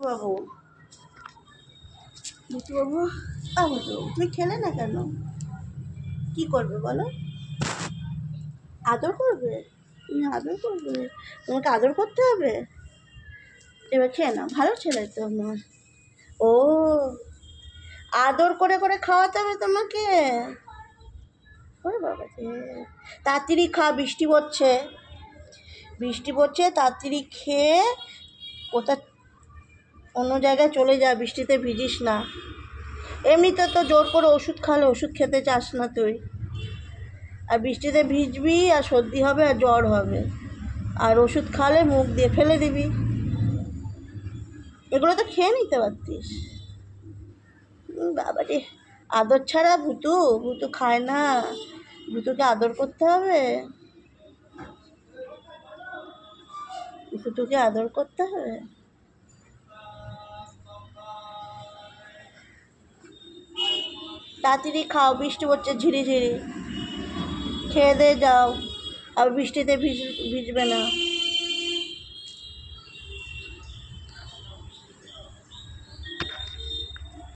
বাবু, ভুতু বাবু, ভুতু তুমি খেলে না কেন? কি করবে বলো? আদর করবে? তুমি আদর করবে? তোমাকে আদর করতে হবে? এবার খেয়ে না, ভালো ছেলে তো আমার। ও, আদর করে করে খাওয়াতে হবে তোমাকে? ওরে বাবা রে, তাড়াতাড়ি খা, বৃষ্টি পড়ছে, বৃষ্টি পড়ছে, তাড়াতাড়ি খেয়ে কোথা অন্য জায়গায় চলে যা, বৃষ্টিতে ভিজিস না। এমনিতে তো জোর করে ওষুধ খালে ওষুধ খেতে চাস না তুই, আর বৃষ্টিতে ভিজবি আর সর্দি হবে আর জ্বর হবে, আর ওষুধ খালে মুখ দিয়ে ফেলে দিবি। এগুলো তো খেয়ে নিতে পারতিস। বাবা রে, আদর ছাড়া ভুতু, ভুতু খায় না, ভুতুকে আদর করতে হবে, ভুতুকে আদর করতে হবে। তাড়াতাড়ি খাও, বৃষ্টি পড়ছে ঝিরিঝিরি, খেয়ে দিয়ে যাও, আর বৃষ্টিতে ভিজবে না।